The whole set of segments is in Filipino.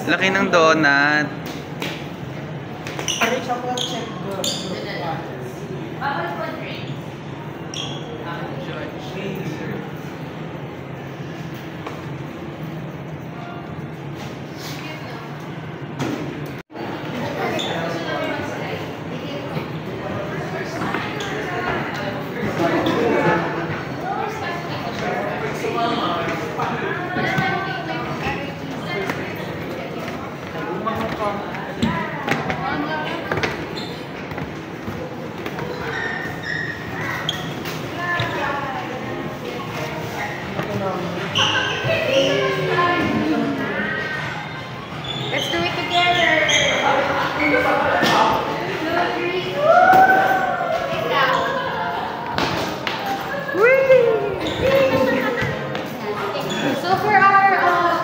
Laki ng donut. Bawal po drink. Let's do it together. So for our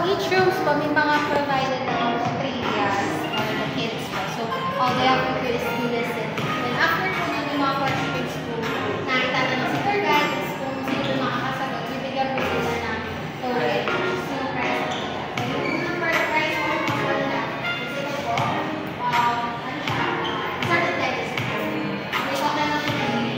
each rooms po, may mga provided na mga trivias for the kids po. So all they have to do is to listen. Then after po nun, yung mga questions po, na itatanong si tour guide, is kung sino makakasagot, bibigyan po sila ng token. So prize po nila. So yung unang prize po, wala. Kasi ito po, ano siya, certain letters po. May total na po na yung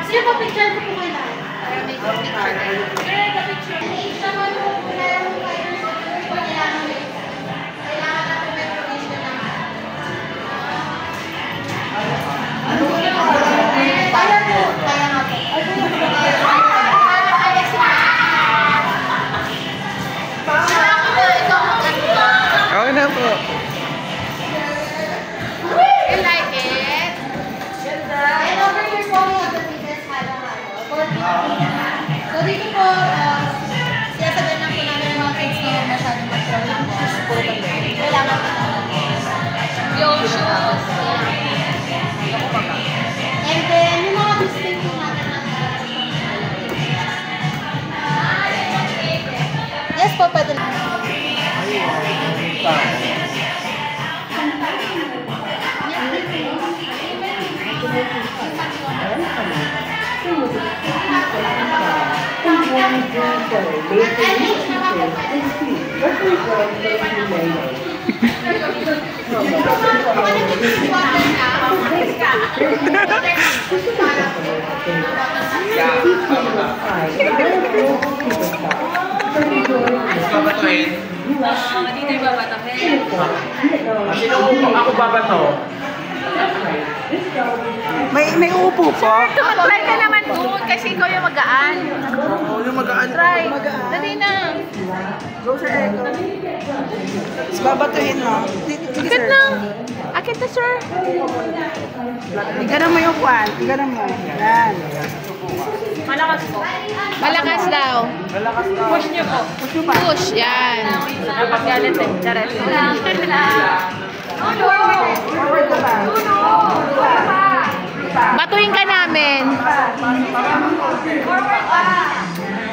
Sino po picture ko po kayo lahat? Para may picture kayo. The picture. Siya mo yung kailangan mo kayo. Kailangan natin may provision naman. Kaya po. Kaya nga po. Okay na po. You like it? And over here po, we have the biggest halo-halo. So dito po, sinasabihan lang po namin ng mga kids na yung masyadong mag-throw ng balls po. Kailangan po namin. Yung shoes. And then, yung mga biscuit po natin na yes po, pwede lang. Babatuhin. Dito yung babatahin. Sino ako babato? May upo po. Mag-try ka naman doon kasi ikaw yung magaan. Oo, yung magaan. Try. Dali na. Go sa ego. Tapos babatuhin mo. Sige, Akit sir. na. Akit na, sir. Iganan mo yung kwan. Iganan mo. Yan. Malakas po. Malakas daw. Malakas na. Push niyo po. Push. Yan. Dapat galit eh. Charet. Forward ka ba? Batuhin ka namin. Forward pa!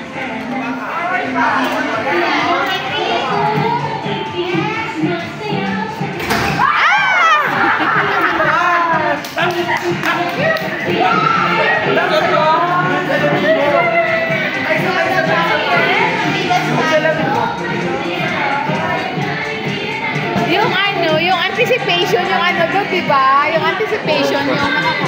Forward pa! Yung ano, yung anticipation, yung ano doon, diba? Yung anticipation, yung nakakaano.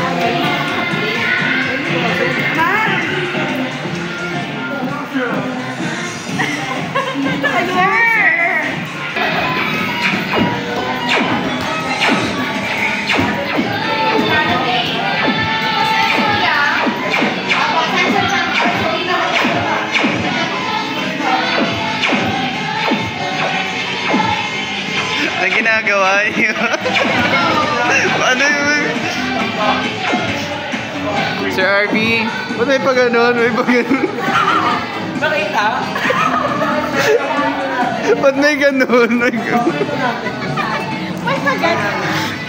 Na ginagawa. ginawa niyo? Ano yun? Sir RB, ba't may pa ganun? May pa ganun? Nakita? Ba't may ganun? May ganun? May pagat.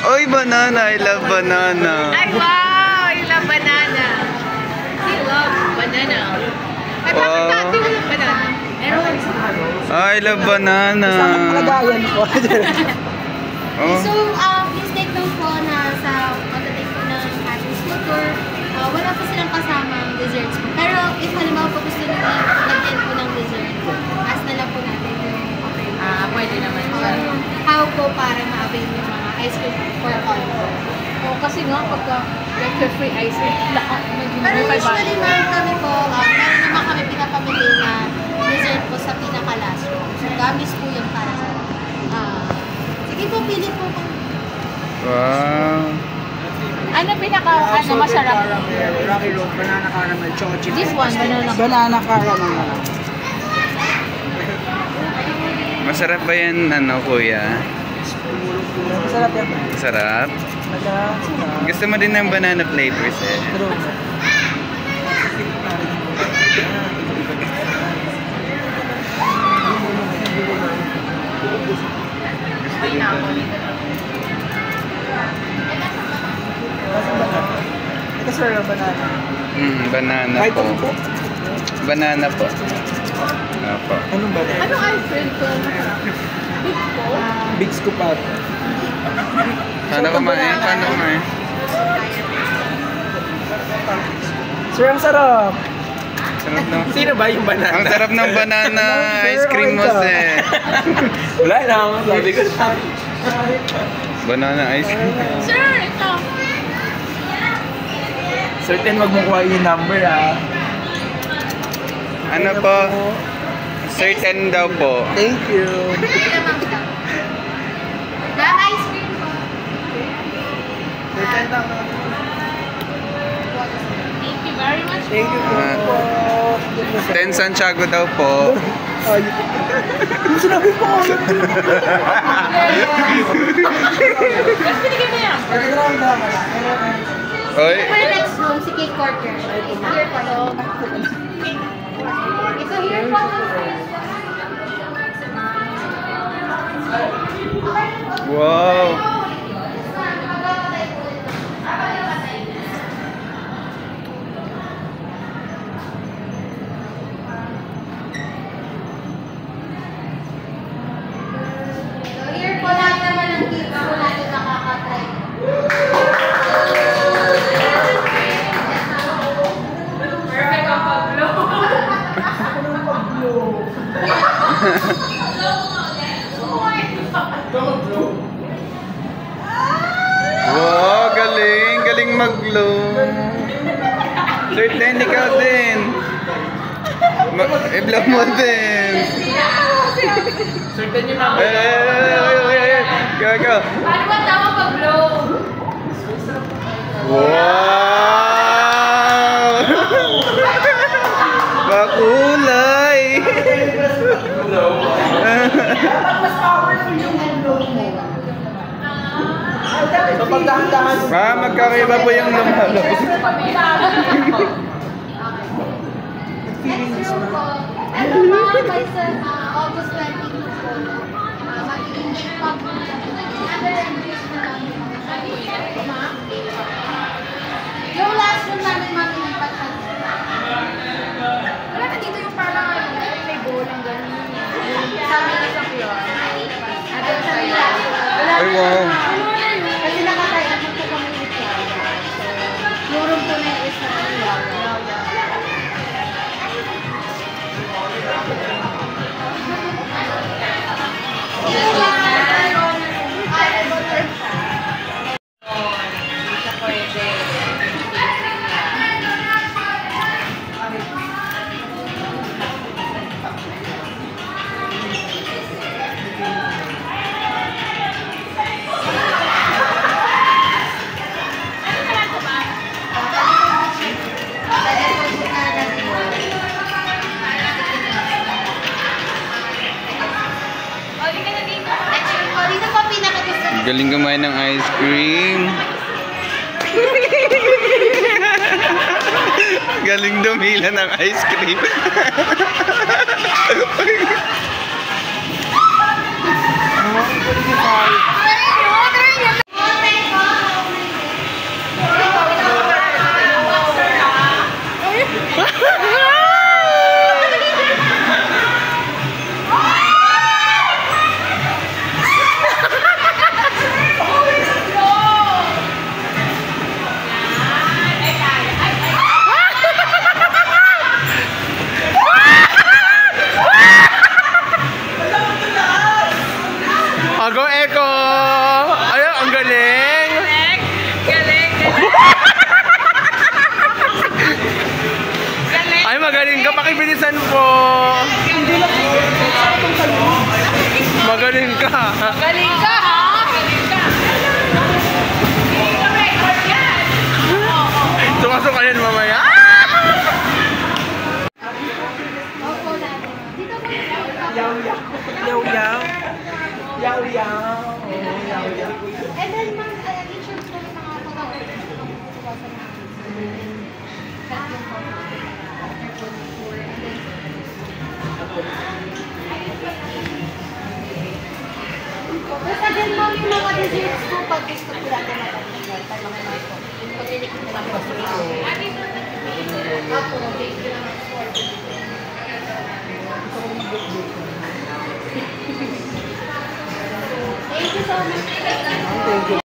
Oy, banana. I love banana. Ay, wow! I love banana. I love banana. Ay, bakit Wow. dati walang banana? Meron. I love banana. Kalagayan ko. Oh. So, please take note po na sa pagdating po ng ating school tour, wala po silang kasamang desserts po. Pero if halimbawa po gusto nyo lagyan po ng dessert, ask na lang po natin yung Pwede naman siya. how po para ma-avail yung mga ice cream for all po. O, kasi nga, pagka free ice cream, lahat maging Pero may usually bago. meron kami po, meron naman kami pinapamili na dessert po sa pinaka-last room. So, gamis po yung para sa sige po, pili po kung Wow. Ano masarap? Rocky Road, banana caramel, chocolate chip. This one, banana. Banana caramel na lang. Masarap ba yan, kuya? Masarap yan. Sarap? Masarap. Gusto mo din ng banana flavors eh. True. Ito sir, banana. Banana Kahit po. ano po? Banana po. Opo. Anong banana? Anong ice cream ko? Big po? Big scoop out. Paano kumain? Paano kumain? Sir, ang sarap. Sarap ng... Sino ba yung banana? Ang sarap ng banana ice cream mo, eh. Wala na ako. Sabi ko Banana ice cream. Sir, ito. certain wag mo kuha yung number Ano po? Certain daw po. Thank you. pili naman ka. The ice cream po. Thank you very much Thank you po. 10 Santiago daw po. Ay, sinabi ko. Mas binigyan mo yan. Oy. For the next room, si Cake Quarter. Here po. Ito here po. Wow. So here po lahat naman ng kids po natin nakaka-try. Perfect ang pag-blow. Wow, galing. Galing mag-glow. Certain, ikaw din. I-blow mo din. certain yung number. Ay. Go. Paano ba tama pag-blow? Wow! Makulay! So pag dahan-dahan Magkakaiba po yung lumalabas. Next room po. Ito po, by sa August 22 po. Magiging pag under renovation na namin mga yung last room namin mamilipat na. Wala na dito yung parang may bolang gano'n. Sabi na sa floor. Ano sa'yo? Ay, wow. Kasi nakataya po po kami with Yaya. So, yung room po na yung isa ng Yaya. Galing kumain ng ice cream. Galing dumila ng ice cream. Ako, Eko! Ayun, ang galing! Galing. Ay, magaling ka. Pakibilisan po. Magaling ka. Galing ka, ha? Galing ka. Record yan. Sukasuka yan mamaya. Opo natin. Dito po. Yaw-yaw. Yaw-yaw. And then, ma'am, insurance po yung mga pag-awasan natin. Help yung po. After po ng tour. And then, basta din, ma'am, yung mga desserts po pag gusto po natin matapos. Para makamahay po. Pag-ilikit na lang po. Ako, bake ko lang ang sport. Thank you so much.